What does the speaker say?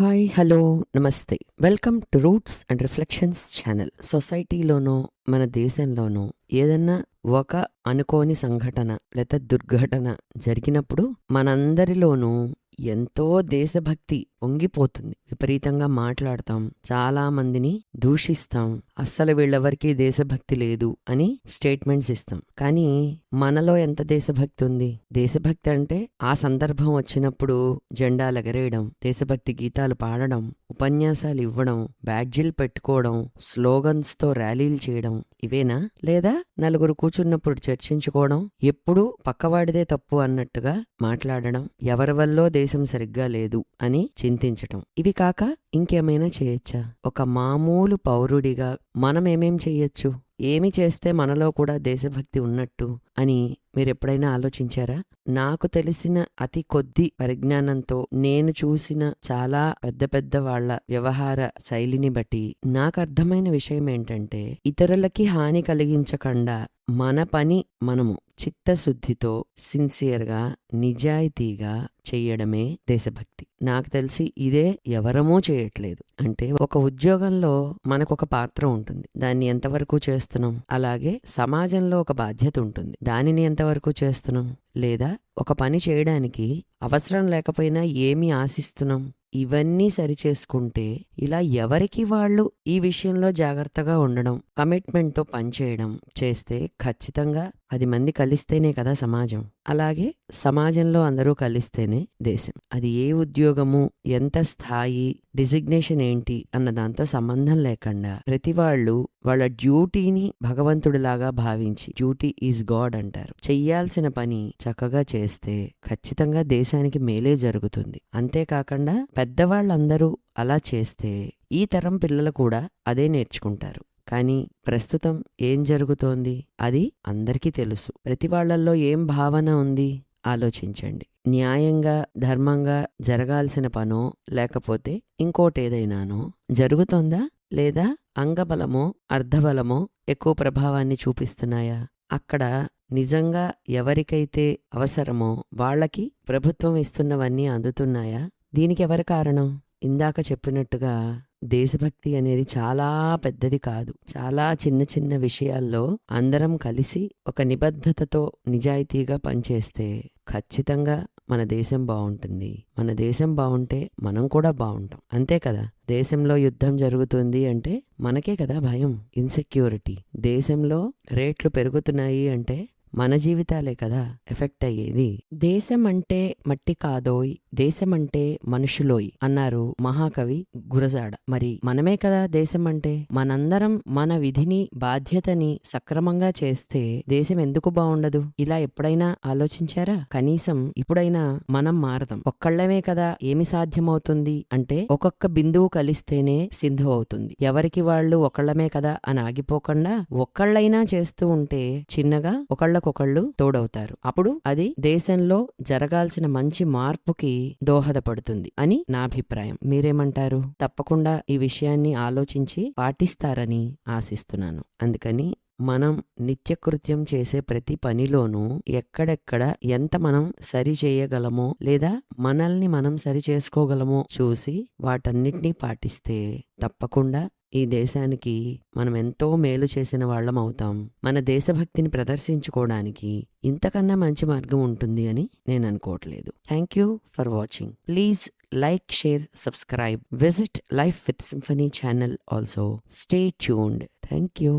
Hi, hello, నమస్తే. Welcome to roots and reflections channel. సొసైటీలోనో మన దేశంలోనో ఏదన్నా ఒక అనుకోని సంఘటన లేదా దుర్ఘటన జరిగినప్పుడు మనందరిలోనూ ఎంతో దేశభక్తి పొంగిపోతుంది. విపరీతంగా మాట్లాడతాం, చాలా మందిని దూషిస్తాం, అస్సలు వీళ్ళెవరికీ దేశభక్తి లేదు అని స్టేట్మెంట్స్ ఇస్తాం. కానీ మనలో ఎంత దేశభక్తి ఉంది? దేశభక్తి అంటే ఆ సందర్భం వచ్చినప్పుడు జెండాలు ఎగరేయడం, దేశభక్తి గీతాలు పాడడం, ఉపన్యాసాలు ఇవ్వడం, బ్యాడ్జీలు పెట్టుకోవడం, స్లోగన్స్తో ర్యాలీలు చేయడం, ఇవేనా? లేదా నలుగురు కూర్చున్నప్పుడు చర్చించుకోవడం, ఎప్పుడూ పక్కవాడిదే తప్పు అన్నట్టుగా మాట్లాడడం, ఎవరి వల్లో దేశం సరిగ్గా లేదు అని చింతించటం, ఇవి కాక ఇంకేమైనా చేయొచ్చా? ఒక మామూలు పౌరుడిగా మనం ఏమేం చెయ్యొచ్చు? ఏమి చేస్తే మనలో కూడా దేశభక్తి ఉన్నట్టు అని మీరెప్పుడైనా ఆలోచించారా? నాకు తెలిసిన అతి కొద్ది పరిజ్ఞానంతో నేను చూసిన చాలా పెద్ద పెద్ద వాళ్ళ వ్యవహార శైలిని బట్టి నాకు అర్థమైన విషయం ఏంటంటే, ఇతరులకి హాని కలిగించకుండా మన పని మనము చిత్తశుద్ధితో సిన్సియర్గా నిజాయితీగా చెయ్యడమే దేశభక్తి. నాకు తెలిసి ఇదే ఎవరమూ చేయట్లేదు. అంటే ఒక ఉద్యోగంలో మనకొక పాత్ర ఉంటుంది, దాన్ని ఎంతవరకు చేస్తున్నాం? అలాగే సమాజంలో ఒక బాధ్యత ఉంటుంది, దానిని ఎంతవరకు చేస్తున్నాం? లేదా ఒక పని చేయడానికి అవసరం లేకపోయినా ఏమి ఆశిస్తున్నాం? ఇవన్నీ సరిచేసుకుంటే ఇలా ఎవరికి వాళ్ళు ఈ విషయంలో జాగ్రత్తగా ఉండడం, కమిట్మెంట్తో పనిచేయడం చేస్తే ఖచ్చితంగా 10 మంది కలిస్తేనే కదా సమాజం. అలాగే సమాజంలో అందరూ కలిస్తేనే దేశం. అది ఏ ఉద్యోగము, ఎంత స్థాయి, డిజిగ్నేషన్ ఏంటి అన్న దాంతో సంబంధం లేకుండా ప్రతి వాళ్ళు వాళ్ళ డ్యూటీని భగవంతుడిలాగా భావించి, డ్యూటీ ఈజ్ గాడ్ అంటారు, చెయ్యాల్సిన పని చక్కగా చేస్తే ఖచ్చితంగా దేశానికి మేలే జరుగుతుంది. అంతేకాకుండా పెద్దవాళ్ళందరూ అలా చేస్తే ఈ తరం పిల్లలు కూడా అదే నేర్చుకుంటారు. కానీ ప్రస్తుతం ఏం జరుగుతోంది అది అందరికీ తెలుసు. ప్రతి వాళ్ళల్లో ఏం భావన ఉంది ఆలోచించండి. న్యాయంగా ధర్మంగా జరగాల్సిన పనో లేకపోతే ఇంకోటేదైనానో జరుగుతోందా? లేదా అంగబలమో అర్ధబలమో ఎక్కువ ప్రభావాన్ని చూపిస్తున్నాయా? అక్కడ నిజంగా ఎవరికైతే అవసరమో వాళ్ళకి ప్రభుత్వం ఇస్తున్నవన్నీ అందుతున్నాయా? దీనికి ఎవరి కారణం? ఇందాక చెప్పినట్టుగా దేశభక్తి అనేది చాలా పెద్దది కాదు. చాలా చిన్న చిన్న విషయాల్లో అందరం కలిసి ఒక నిబద్ధతతో నిజాయితీగా పనిచేస్తే ఖచ్చితంగా మన దేశం బాగుంటుంది. మన దేశం బాగుంటే మనం కూడా బాగుంటాం. అంతే కదా? దేశంలో యుద్ధం జరుగుతుంది అంటే మనకే కదా భయం, ఇన్సెక్యూరిటీ. దేశంలో రేట్లు పెరుగుతున్నాయి అంటే మన జీవితాలే కదా ఎఫెక్ట్ అయ్యేది. దేశం అంటే మట్టి కాదోయ్, దేశమంటే మనుషులోయ్ అన్నారు మహాకవి గురజాడ. మరి మనమే కదా దేశం అంటే. మనందరం మన విధిని బాధ్యతని సక్రమంగా చేస్తే దేశం ఎందుకు బాగుండదు? ఇలా ఎప్పుడైనా ఆలోచించారా? కనీసం ఇప్పుడైనా మనం మారదాం. ఒక్కళ్ళమే కదా ఏమి సాధ్యమవుతుంది అంటే ఒక్కొక్క బిందువు కలిస్తేనే సింధు అవుతుంది. ఎవరికి వాళ్ళు ఒకళ్ళమే కదా అని ఆగిపోకుండా ఒక్కళ్ళైనా చేస్తూ ఉంటే చిన్నగా ఒకళ్ళకొకళ్ళు తోడవుతారు. అప్పుడు అది దేశంలో జరగాల్సిన మంచి మార్పుకి దోహదపడుతుంది అని నా అభిప్రాయం. మీరేమంటారు? తప్పకుండా ఈ విషయాన్ని ఆలోచించి పాటిస్తారని ఆశిస్తున్నాను. అందుకని మనం నిత్యకృత్యం చేసే ప్రతి పనిలోనూ ఎక్కడెక్కడ ఎంత మనం సరి చేయగలమో లేదా మనల్ని మనం సరి చేసుకోగలమో చూసి వాటన్నిటినీ పాటిస్తే తప్పకుండా ఈ దేశానికి మనం ఎంతో మేలు చేసిన వాళ్ళం అవుతాం. మన దేశభక్తిని ప్రదర్శించుకోవడానికి ఇంతకన్నా మంచి మార్గం ఉంటుంది అని నేను అనుకోవట్లేదు. Thank you for watching. Please like, share, subscribe. Visit Life with Symphony channel also. Stay tuned. Thank you.